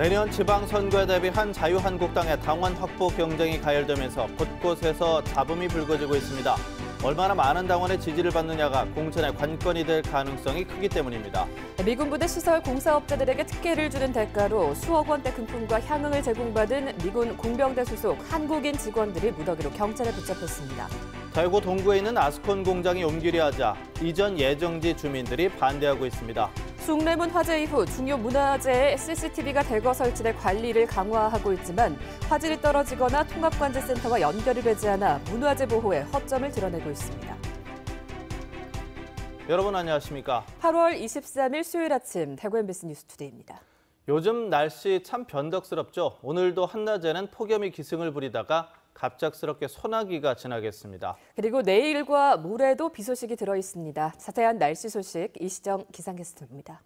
내년 지방선거에 대비한 자유한국당의 당원 확보 경쟁이 가열되면서 곳곳에서 잡음이 불거지고 있습니다. 얼마나 많은 당원의 지지를 받느냐가 공천의 관건이 될 가능성이 크기 때문입니다. 미군 부대 시설 공사업자들에게 특혜를 주는 대가로 수억 원대 금품과 향응을 제공받은 미군 공병대 소속 한국인 직원들이 무더기로 경찰에 붙잡혔습니다. 대구 동구에 있는 아스콘 공장이 옮기려 하자 이전 예정지 주민들이 반대하고 있습니다. 숭례문 화재 이후 중요 문화재에 CCTV가 대거 설치돼 관리를 강화하고 있지만 화질이 떨어지거나 통합관제센터와 연결이 되지 않아 문화재 보호에 허점을 드러내고 있습니다. 여러분 안녕하십니까? 8월 23일 수요일 아침 대구 MBC 뉴스투데이입니다. 요즘 날씨 참 변덕스럽죠. 오늘도 한낮에는 폭염이 기승을 부리다가 갑작스럽게 소나기가 지나겠습니다. 그리고 내일과 모레도 비 소식이 들어 있습니다. 자세한 날씨 소식 이시정 기상캐스터입니다.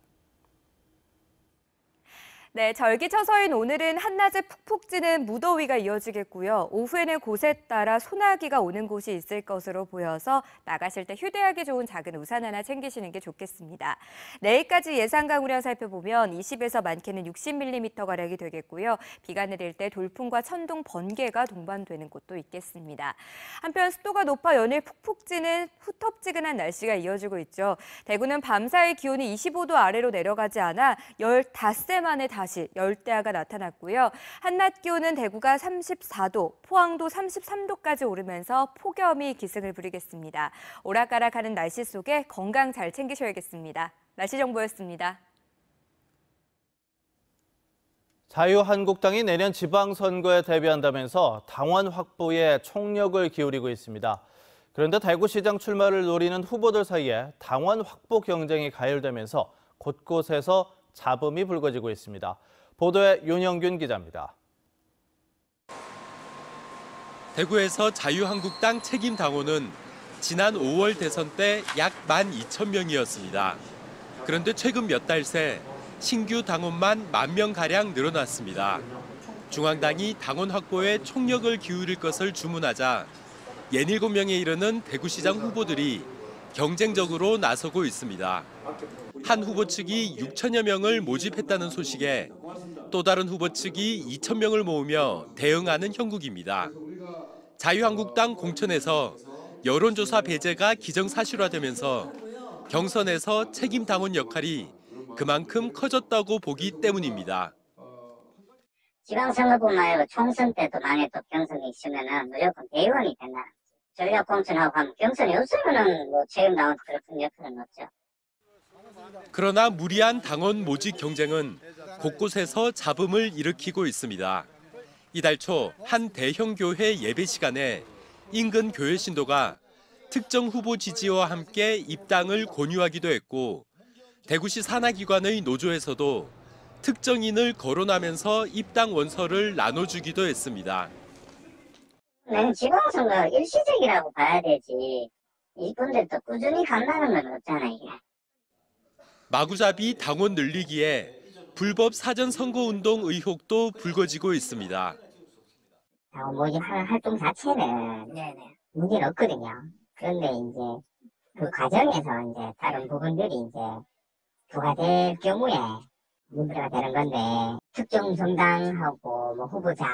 네, 절기처서인 오늘은 한낮에 푹푹 찌는 무더위가 이어지겠고요. 오후에는 곳에 따라 소나기가 오는 곳이 있을 것으로 보여서 나가실 때 휴대하기 좋은 작은 우산 하나 챙기시는 게 좋겠습니다. 내일까지 예상 강우량 살펴보면 20에서 많게는 60mm가량이 되겠고요. 비가 내릴 때 돌풍과 천둥, 번개가 동반되는 곳도 있겠습니다. 한편 습도가 높아 연일 푹푹 찌는 후텁지근한 날씨가 이어지고 있죠. 대구는 밤사이 기온이 25도 아래로 내려가지 않아 열 닷새 만에 다시 열대야가 나타났고요. 한낮 기온은 대구가 34도, 포항도 33도까지 오르면서 폭염이 기승을 부리겠습니다. 오락가락하는 날씨 속에 건강 잘 챙기셔야겠습니다. 날씨 정보였습니다. 자유한국당이 내년 지방선거에 대비한다면서 당원 확보에 총력을 기울이고 있습니다. 그런데 대구시장 출마를 노리는 후보들 사이에 당원 확보 경쟁이 가열되면서 곳곳에서 잡음이 불거지고 있습니다. 보도에 윤영균 기자입니다. 대구에서 자유한국당 책임 당원은 지난 5월 대선 때 약 12,000명이었습니다. 그런데 최근 몇 달 새 신규 당원만 10,000명가량 늘어났습니다. 중앙당이 당원 확보에 총력을 기울일 것을 주문하자 67명에 이르는 대구시장 후보들이 경쟁적으로 나서고 있습니다. 한 후보 측이 6천여 명을 모집했다는 소식에 또 다른 후보 측이 2,000명을 모으며 대응하는 형국입니다. 자유한국당 공천에서 여론조사 배제가 기정사실화되면서 경선에서 책임 당원 역할이 그만큼 커졌다고 보기 때문입니다. 지방선거뿐만 아니고 총선 때도 만약에 또 경선이 있으면 무조건 대의원이 된다. 전략 공천하고 하면 경선이 없으면 책임 당원 그런 역할은 없죠. 그러나 무리한 당원 모집 경쟁은 곳곳에서 잡음을 일으키고 있습니다. 이달 초 한 대형 교회 예배 시간에 인근 교회 신도가 특정 후보 지지와 함께 입당을 권유하기도 했고 대구시 산하기관의 노조에서도 특정인을 거론하면서 입당 원서를 나눠주기도 했습니다. 난 지방선거 일시적이라고 봐야 되지. 이분들도 꾸준히 간다는 건 없잖아 이게. 마구잡이 당원 늘리기에 불법 사전 선거운동 의혹도 불거지고 있습니다. 당원 모집하는 활동 자체는 문제는 없거든요. 그런데 이제 그 과정에서 이제 다른 부분들이 이제 부과될 경우에 문제가 되는 건데 특정 정당하고 후보자.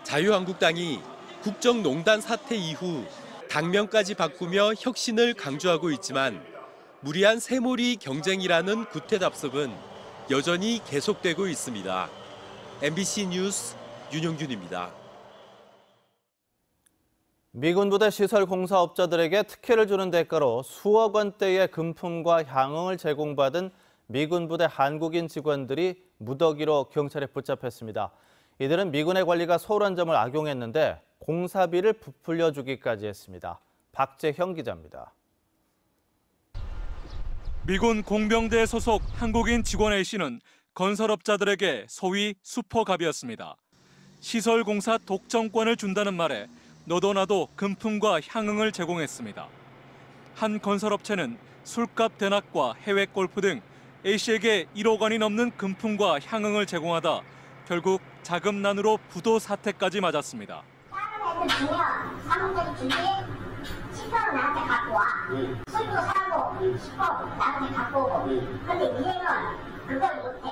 자유한국당이 국정농단 사태 이후 당명까지 바꾸며 혁신을 강조하고 있지만 무리한 세몰이 경쟁이라는 구태답습은 여전히 계속되고 있습니다. MBC 뉴스 윤영균입니다. 미군 부대 시설 공사업자들에게 특혜를 주는 대가로 수억 원대의 금품과 향응을 제공받은 미군 부대 한국인 직원들이 무더기로 경찰에 붙잡혔습니다. 이들은 미군의 관리가 소홀한 점을 악용했는데 공사비를 부풀려 주기까지 했습니다. 박재형 기자입니다. 미군 공병대 소속 한국인 직원 A씨는 건설업자들에게 소위 슈퍼갑이었습니다. 시설 공사 독점권을 준다는 말에 너도나도 금품과 향응을 제공했습니다. 한 건설업체는 술값 대납과 해외 골프 등 A씨에게 1억 원이 넘는 금품과 향응을 제공하다 결국 자금난으로 부도 사태까지 맞았습니다. 다른 애들 주면 사무장이 준비해 10%는 나한테 갖고 와. 술도 사고 10% 나한테 갖고 오고. 근데 얘는 그걸 못해.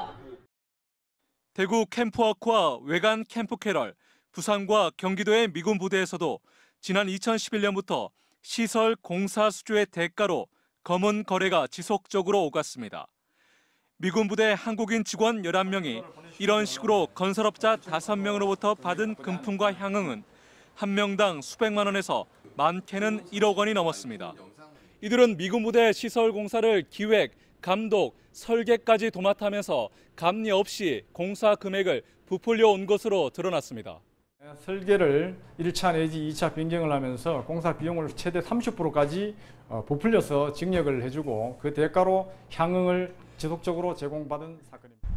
대구 캠프워크와 외관 캠프 캐럴, 부산과 경기도의 미군 부대에서도 지난 2011년부터 시설 공사 수주의 대가로 검은 거래가 지속적으로 오갔습니다. 미군 부대 한국인 직원 11명이 이런 식으로 건설업자 5명으로부터 받은 금품과 향응은 한 명당 수백만 원에서 많게는 1억 원이 넘었습니다. 이들은 미군 부대 시설 공사를 기획, 감독, 설계까지 도맡아면서 감리 없이 공사 금액을 부풀려 온 것으로 드러났습니다. 설계를 1차 내지 2차 변경을 하면서 공사 비용을 최대 30%까지 부풀려서 증액을 해주고 그 대가로 향응을 지속적으로 제공받은 사건입니다.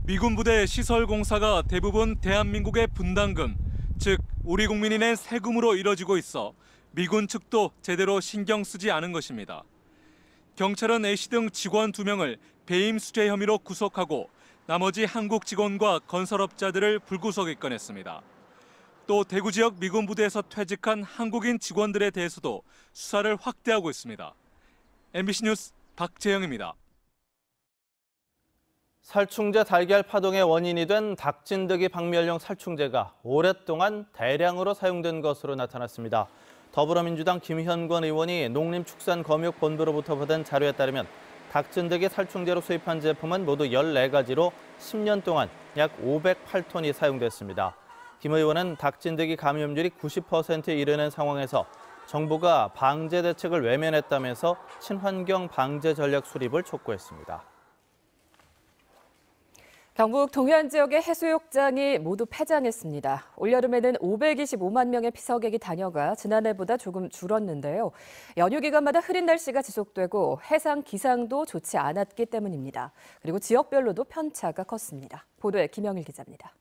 미군 부대 시설 공사가 대부분 대한민국의 분담금, 즉 우리 국민이 낸 세금으로 이뤄지고 있어 미군 측도 제대로 신경 쓰지 않은 것입니다. 경찰은 A씨 등 직원 2명을 배임 수재 혐의로 구속하고 나머지 한국 직원과 건설업자들을 불구속 입건했습니다. 또 대구 지역 미군 부대에서 퇴직한 한국인 직원들에 대해서도 수사를 확대하고 있습니다. MBC 뉴스 박재영입니다. 살충제 달걀 파동의 원인이 된 닭진드기 박멸용 살충제가 오랫동안 대량으로 사용된 것으로 나타났습니다. 더불어민주당 김현권 의원이 농림축산검역본부로부터 받은 자료에 따르면 닭진드기 살충제로 수입한 제품은 모두 14가지로 10년 동안 약 508톤이 사용됐습니다. 김 의원은 닭진드기 감염률이 90%에 이르는 상황에서 정부가 방제 대책을 외면했다면서 친환경 방제 전략 수립을 촉구했습니다. 경북 동해안 지역의 해수욕장이 모두 폐장했습니다. 올여름에는 525만 명의 피서객이 다녀가 지난해보다 조금 줄었는데요. 연휴 기간마다 흐린 날씨가 지속되고 해상 기상도 좋지 않았기 때문입니다. 그리고 지역별로도 편차가 컸습니다. 보도에 김영일 기자입니다.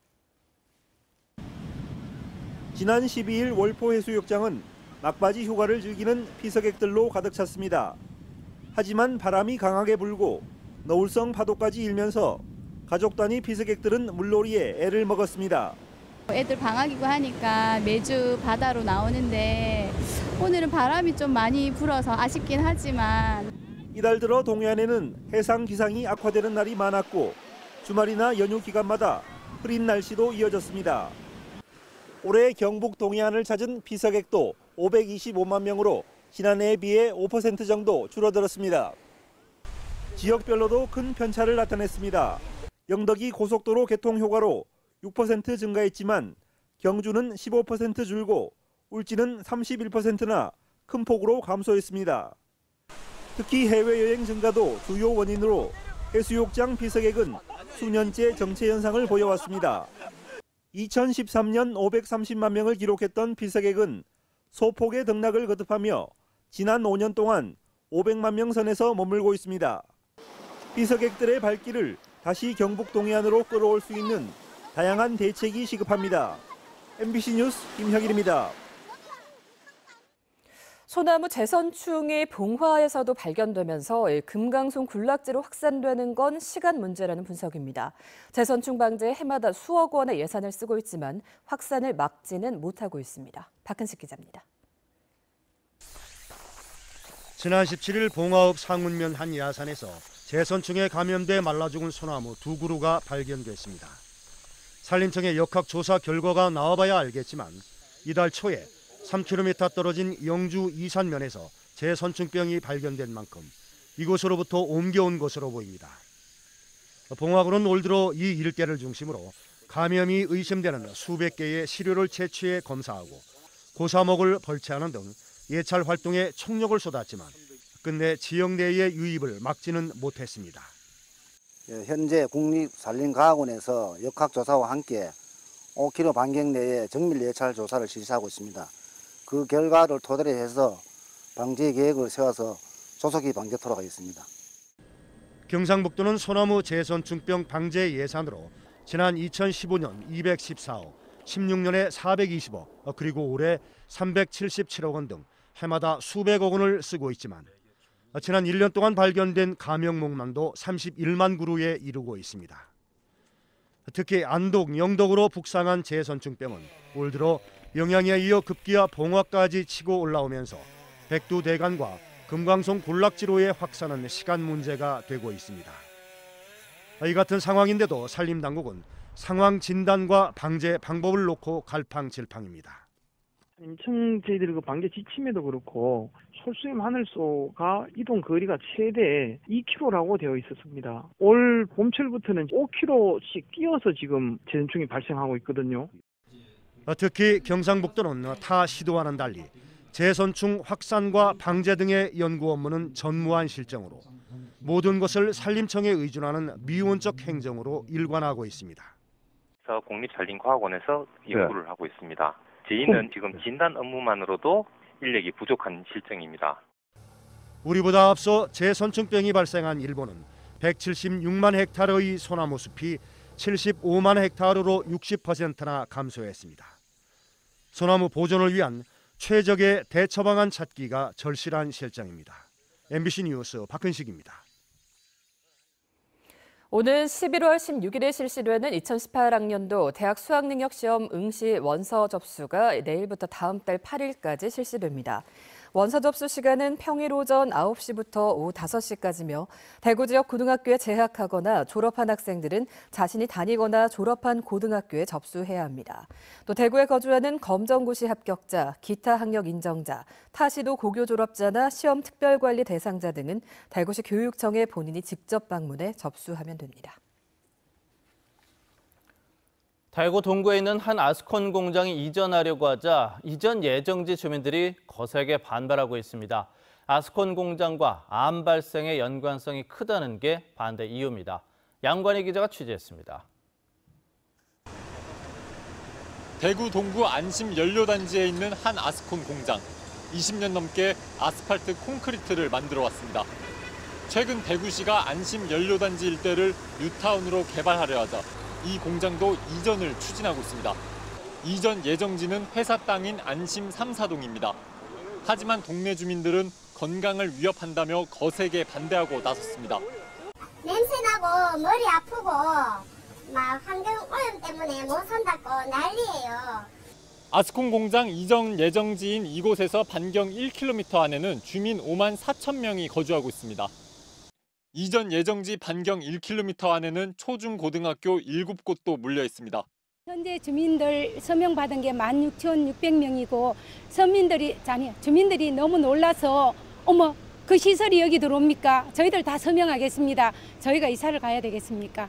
지난 12일 월포해수욕장은 막바지 휴가를 즐기는 피서객들로 가득 찼습니다. 하지만 바람이 강하게 불고 너울성 파도까지 일면서 가족 단위 피서객들은 물놀이에 애를 먹었습니다. 애들 방학이고 하니까 매주 바다로 나오는데 오늘은 바람이 좀 많이 불어서 아쉽긴 하지만 이달 들어 동해안에는 해상 기상이 악화되는 날이 많았고 주말이나 연휴 기간마다 흐린 날씨도 이어졌습니다. 올해 경북 동해안을 찾은 피서객도 525만 명으로 지난해에 비해 5% 정도 줄어들었습니다. 지역별로도 큰 편차를 나타냈습니다. 영덕이 고속도로 개통 효과로 6% 증가했지만 경주는 15% 줄고 울진은 31%나 큰 폭으로 감소했습니다. 특히 해외여행 증가도 주요 원인으로 해수욕장 피서객은 수년째 정체 현상을 보여왔습니다. 2013년 530만 명을 기록했던 피서객은 소폭의 등락을 거듭하며 지난 5년 동안 500만 명 선에서 머물고 있습니다. 피서객들의 발길을 다시 경북 동해안으로 끌어올 수 있는 다양한 대책이 시급합니다. MBC 뉴스 김혁일입니다. 소나무 재선충이 봉화에서도 발견되면서 금강송 군락지로 확산되는 건 시간 문제라는 분석입니다. 재선충 방제에 해마다 수억 원의 예산을 쓰고 있지만 확산을 막지는 못하고 있습니다. 박은식 기자입니다. 지난 17일 봉화읍 상운면 한 야산에서 재선충에 감염돼 말라 죽은 소나무 2그루가 발견됐습니다. 산림청의 역학조사 결과가 나와봐야 알겠지만 이달 초에 3km 떨어진 영주 이산면에서 재선충병이 발견된 만큼 이곳으로부터 옮겨온 것으로 보입니다. 봉화군은 올 들어 이 일대를 중심으로 감염이 의심되는 수백 개의 시료를 채취해 검사하고 고사목을 벌채하는 등 예찰 활동에 총력을 쏟았지만 끝내 지역 내의 유입을 막지는 못했습니다. 현재 국립산림과학원에서 역학조사와 함께 5km 반경 내에 정밀 예찰 조사를 실시하고 있습니다. 그 결과를 토대로 해서 방제 계획을 세워서 조속히 방제토록 하겠습니다. 경상북도는 소나무 재선충병 방제 예산으로 지난 2015년 214억, 16년에 420억, 그리고 올해 377억 원 등 해마다 수백억 원을 쓰고 있지만 지난 1년 동안 발견된 감염목만도 31만 그루에 이르고 있습니다. 특히 안동, 영덕으로 북상한 재선충병은 올 들어 영양에 이어 급기야 봉화까지 치고 올라오면서 백두대간과 금강송 군락지로의 확산은 시간 문제가 되고 있습니다. 이 같은 상황인데도 산림당국은 상황 진단과 방제 방법을 놓고 갈팡질팡입니다. 인천 저희들이 그 방제 지침에도 그렇고 솔수임 하늘소가 이동 거리가 최대 2km라고 되어 있었습니다. 올 봄철부터는 5km씩 뛰어서 지금 재선충이 발생하고 있거든요. 특히 경상북도는 타 시도와는 달리 재선충 확산과 방제 등의 연구 업무는 전무한 실정으로 모든 것을 산림청에 의존하는 미온적 행정으로 일관하고 있습니다. 국립산림과학원에서 연구를 하고 있습니다. 저희는 지금 진단 업무만으로도 인력이 부족한 실정입니다. 우리보다 앞서 재선충병이 발생한 일본은 176만 헥타르의 소나무 숲이 75만 헥타르로 60%나 감소했습니다. 소나무 보존을 위한 최적의 대처 방안 찾기가 절실한 실정입니다. MBC 뉴스 박근식입니다. 오는 11월 16일에 실시되는 2018학년도 대학 수학능력시험 응시 원서 접수가 내일부터 다음 달 8일까지 실시됩니다. 원서 접수 시간은 평일 오전 9시부터 오후 5시까지며 대구 지역 고등학교에 재학하거나 졸업한 학생들은 자신이 다니거나 졸업한 고등학교에 접수해야 합니다. 또 대구에 거주하는 검정고시 합격자, 기타 학력 인정자, 타시도 고교 졸업자나 시험 특별관리 대상자 등은 대구시 교육청에 본인이 직접 방문해 접수하면 됩니다. 대구 동구에 있는 한 아스콘 공장이 이전하려고 하자 이전 예정지 주민들이 거세게 반발하고 있습니다. 아스콘 공장과 암 발생의 연관성이 크다는 게 반대 이유입니다. 양관희 기자가 취재했습니다. 대구 동구 안심 연료단지에 있는 한 아스콘 공장. 20년 넘게 아스팔트 콘크리트를 만들어 왔습니다. 최근 대구시가 안심 연료단지 일대를 뉴타운으로 개발하려 하자 이 공장도 이전을 추진하고 있습니다. 이전 예정지는 회사 땅인 안심 3, 4동입니다. 하지만 동네 주민들은 건강을 위협한다며 거세게 반대하고 나섰습니다. 냄새나고 머리 아프고 막 환경오염 때문에 못 산다고 난리예요. 아스콘 공장 이전 예정지인 이곳에서 반경 1km 안에는 주민 5만 4천 명이 거주하고 있습니다. 이전 예정지 반경 1km 안에는 초중고등학교 7곳도 몰려 있습니다. 현재 주민들 서명받은 게 16,600명이고 주민들이 너무 놀라서 어머 그 시설이 여기 들어옵니까? 저희들 다 서명하겠습니다. 저희가 이사를 가야 되겠습니까?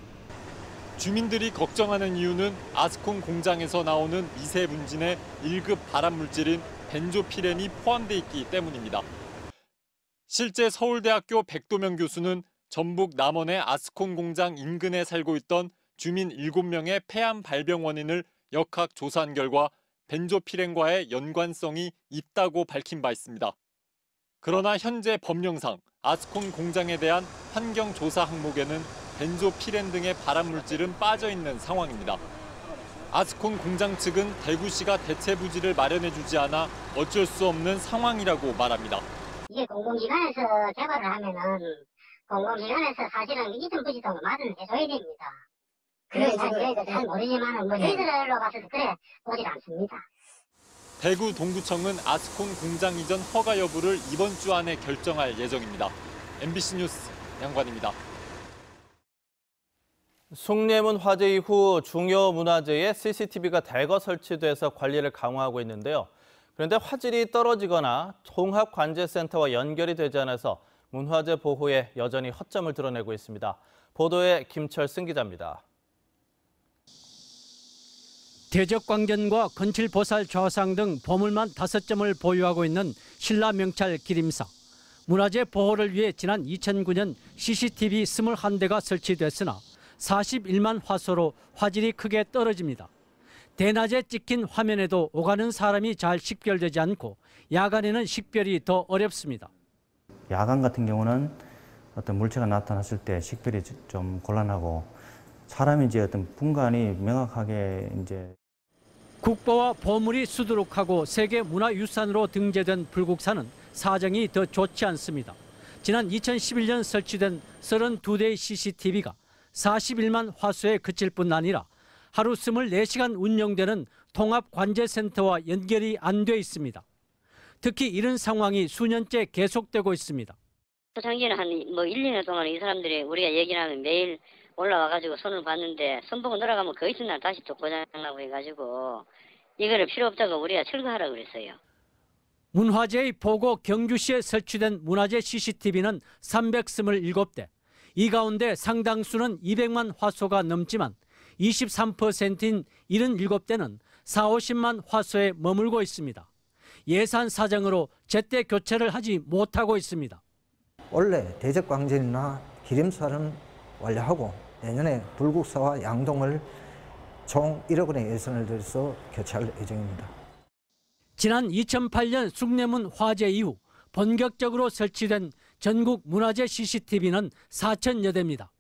주민들이 걱정하는 이유는 아스콘 공장에서 나오는 미세분진의 1급 발암물질인 벤조피렌이 포함돼 있기 때문입니다. 실제 서울대학교 백도명 교수는 전북 남원의 아스콘 공장 인근에 살고 있던 주민 7명의 폐암 발병 원인을 역학 조사한 결과 벤조피렌과의 연관성이 있다고 밝힌 바 있습니다. 그러나 현재 법령상 아스콘 공장에 대한 환경조사 항목에는 벤조피렌 등의 발암물질은 빠져 있는 상황입니다. 아스콘 공장 측은 대구시가 대체 부지를 마련해주지 않아 어쩔 수 없는 상황이라고 말합니다. 이게 공공기관에서 개발을 하면은 공공기관에서 사실은 이전 부지도 마련해줘야 됩니다. 그래 저희도 잘 모르지만 저희들로 봐서도 그래 보질 않습니다. 대구 동구청은 아스콘 공장 이전 허가 여부를 이번 주 안에 결정할 예정입니다. MBC 뉴스 양관입니다. 숭례문 화재 이후 중요 문화재에 CCTV가 대거 설치돼서 관리를 강화하고 있는데요. 그런데 화질이 떨어지거나 통합관제센터와 연결이 되지 않아서 문화재 보호에 여전히 허점을 드러내고 있습니다. 보도에 김철승 기자입니다. 대적광전과 건칠보살 좌상 등 보물만 5점을 보유하고 있는 신라 명찰 기림사. 문화재 보호를 위해 지난 2009년 CCTV 21대가 설치됐으나 41만 화소로 화질이 크게 떨어집니다. 대낮에 찍힌 화면에도 오가는 사람이 잘 식별되지 않고 야간에는 식별이 더 어렵습니다. 야간 같은 경우는 어떤 물체가 나타났을 때 식별이 좀 곤란하고 사람인지 어떤 분간이 명확하게 국보와 보물이 수두룩하고 세계문화유산으로 등재된 불국사는 사정이 더 좋지 않습니다. 지난 2011년 설치된 32대의 CCTV가 41만 화소에 그칠 뿐 아니라 하루 24시간 운영되는 통합관제센터와 연결이 안 돼 있습니다. 특히 이런 상황이 수년째 계속되고 있습니다. 작년에 한 1, 2년 동안 이 사람들이 우리가 얘기를 하면 매일 올라와가지고 손을 봤는데 손 보고 내려가면 그 이튿날 다시 또 고장나고 해가지고 이거를 필요 없다고 우리가 철거하라고 그랬어요. 문화재의 보고 경주시에 설치된 문화재 CCTV는 327대. 이 가운데 상당수는 200만 화소가 넘지만 23%인 77대는 40~50만 화소에 머물고 있습니다. 예산 사정으로 제때 교체를 하지 못하고 있습니다. 원래 대적광전이나 기림사는 완료하고 내년에 불국사와 양동을 총 1억 원의 예산을 들여서 교체할 예정입니다. 지난 2008년 숭례문 화재 이후 본격적으로 설치된 전국 문화재 CCTV는 4,000여 대입니다.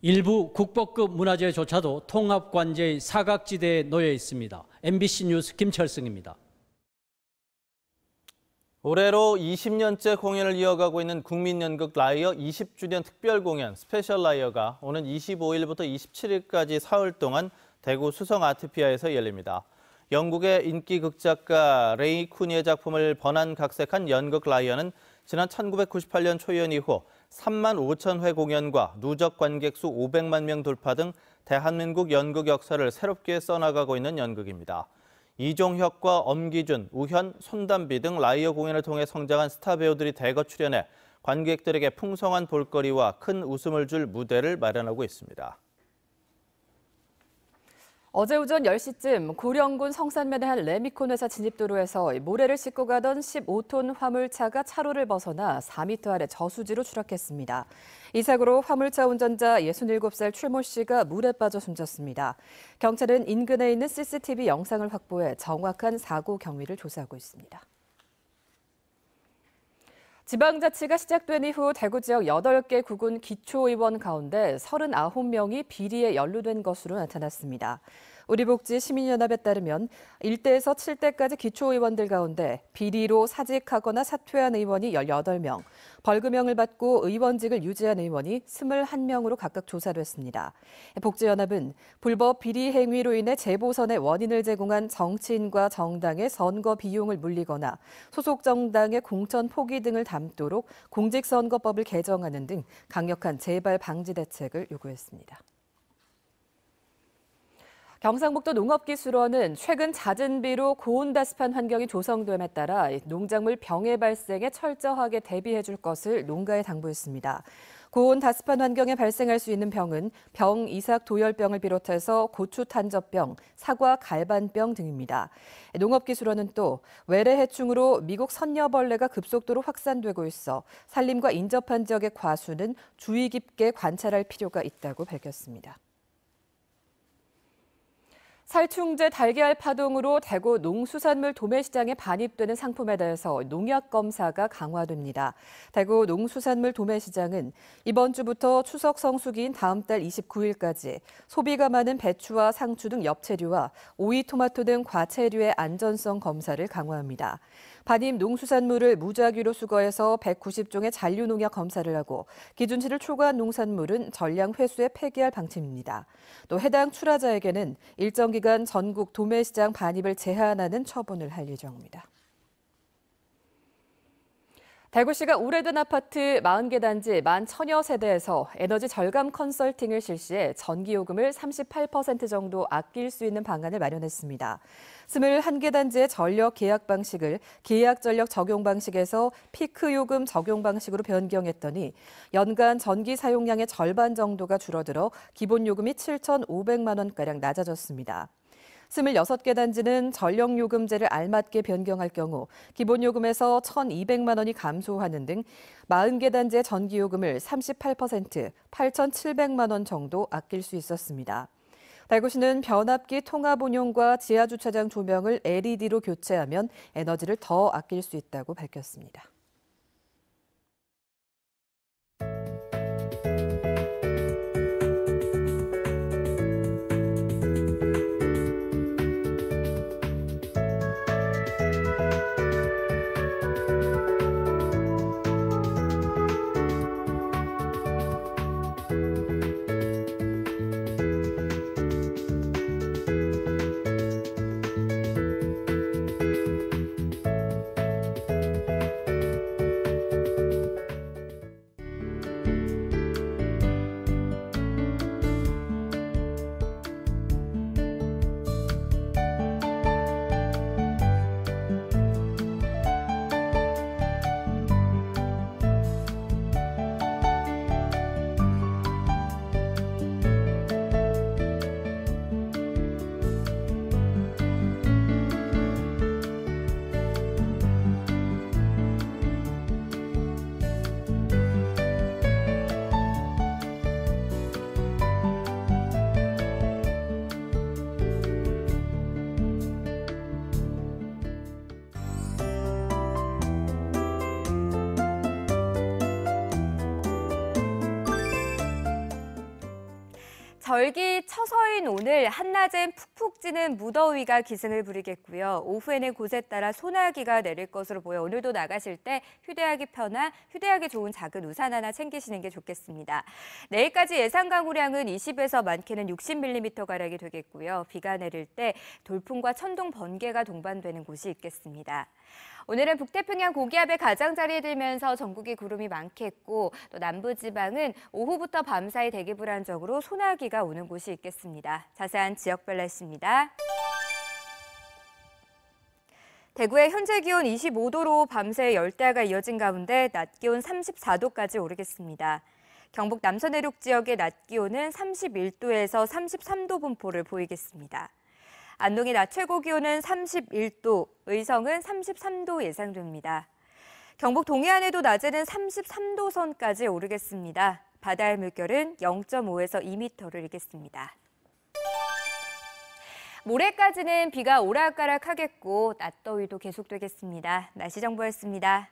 일부 국보급 문화재조차도 통합관제의 사각지대에 놓여 있습니다. MBC 뉴스 김철승입니다. 올해로 20년째 공연을 이어가고 있는 국민연극 라이어 20주년 특별공연 스페셜 라이어가 오는 25일부터 27일까지 사흘 동안 대구 수성 아트피아에서 열립니다. 영국의 인기 극작가 레이 쿠니의 작품을 번안각색한 연극 라이어는 지난 1998년 초연 이후 3만 5천 회 공연과 누적 관객 수 500만 명 돌파 등 대한민국 연극 역사를 새롭게 써나가고 있는 연극입니다. 이종혁과 엄기준, 우현, 손담비 등 라이어 공연을 통해 성장한 스타 배우들이 대거 출연해 관객들에게 풍성한 볼거리와 큰 웃음을 줄 무대를 마련하고 있습니다. 어제 오전 10시쯤 고령군 성산면의 한 레미콘 회사 진입도로에서 모래를 싣고 가던 15톤 화물차가 차로를 벗어나 4m 아래 저수지로 추락했습니다. 이 사고로 화물차 운전자 67살 최모 씨가 물에 빠져 숨졌습니다. 경찰은 인근에 있는 CCTV 영상을 확보해 정확한 사고 경위를 조사하고 있습니다. 지방자치가 시작된 이후 대구 지역 8개 구군 기초의원 가운데 39명이 비리에 연루된 것으로 나타났습니다. 우리복지 시민연합에 따르면 1대에서 7대까지 기초의원들 가운데 비리로 사직하거나 사퇴한 의원이 18명, 벌금형을 받고 의원직을 유지한 의원이 21명으로 각각 조사됐습니다. 복지연합은 불법 비리 행위로 인해 재보선의 원인을 제공한 정치인과 정당의 선거 비용을 물리거나 소속 정당의 공천 포기 등을 담도록 공직선거법을 개정하는 등 강력한 재발 방지 대책을 요구했습니다. 경상북도 농업기술원은 최근 잦은 비로 고온 다습한 환경이 조성됨에 따라 농작물 병해 발생에 철저하게 대비해 줄 것을 농가에 당부했습니다. 고온 다습한 환경에 발생할 수 있는 병은 병이삭 도열병을 비롯해서 고추 탄저병, 사과 갈반병 등입니다. 농업기술원은 또 외래 해충으로 미국 선녀벌레가 급속도로 확산되고 있어 산림과 인접한 지역의 과수는 주의 깊게 관찰할 필요가 있다고 밝혔습니다. 살충제 달걀 파동으로 대구 농수산물 도매시장에 반입되는 상품에 대해서 농약 검사가 강화됩니다. 대구 농수산물 도매시장은 이번 주부터 추석 성수기인 다음 달 29일까지 소비가 많은 배추와 상추 등 엽채류와 오이, 토마토 등 과채류의 안전성 검사를 강화합니다. 반입 농수산물을 무작위로 수거해서 190종의 잔류 농약 검사를 하고 기준치를 초과한 농산물은 전량 회수에 폐기할 방침입니다. 또 해당 출하자에게는 일정 기간 전국 도매시장 반입을 제한하는 처분을 할 예정입니다. 대구시가 오래된 아파트 40개 단지 11,000여 세대에서 에너지 절감 컨설팅을 실시해 전기요금을 38% 정도 아낄 수 있는 방안을 마련했습니다. 21개 단지의 전력 계약 방식을 계약 전력 적용 방식에서 피크 요금 적용 방식으로 변경했더니 연간 전기 사용량의 절반 정도가 줄어들어 기본 요금이 7,500만 원가량 낮아졌습니다. 26개 단지는 전력요금제를 알맞게 변경할 경우 기본요금에서 1,200만 원이 감소하는 등 40개 단지의 전기요금을 38%, 8,700만 원 정도 아낄 수 있었습니다. 대구시는 변압기 통합 운용과 지하주차장 조명을 LED로 교체하면 에너지를 더 아낄 수 있다고 밝혔습니다. 절기 처서인 오늘 한낮엔 푹푹 찌는 무더위가 기승을 부리겠고요. 오후에는 곳에 따라 소나기가 내릴 것으로 보여 오늘도 나가실 때 휴대하기 편한, 휴대하기 좋은 작은 우산 하나 챙기시는 게 좋겠습니다. 내일까지 예상 강우량은 20에서 많게는 60mm가량이 되겠고요. 비가 내릴 때 돌풍과 천둥, 번개가 동반되는 곳이 있겠습니다. 오늘은 북태평양 고기압의 가장자리에 들면서 전국이 구름이 많겠고 또 남부지방은 오후부터 밤사이 대기 불안정으로 소나기가 오는 곳이 있겠습니다. 자세한 지역별 날씨입니다. 대구의 현재 기온 25도로 밤새 열대야가 이어진 가운데 낮 기온 34도까지 오르겠습니다. 경북 남서 내륙 지역의 낮 기온은 31도에서 33도 분포를 보이겠습니다. 안동의 낮 최고 기온은 31도, 의성은 33도 예상됩니다. 경북 동해안에도 낮에는 33도 선까지 오르겠습니다. 바다의 물결은 0.5에서 2m를 일겠습니다. 모레까지는 비가 오락가락하겠고 낮더위도 계속되겠습니다. 날씨 정보였습니다.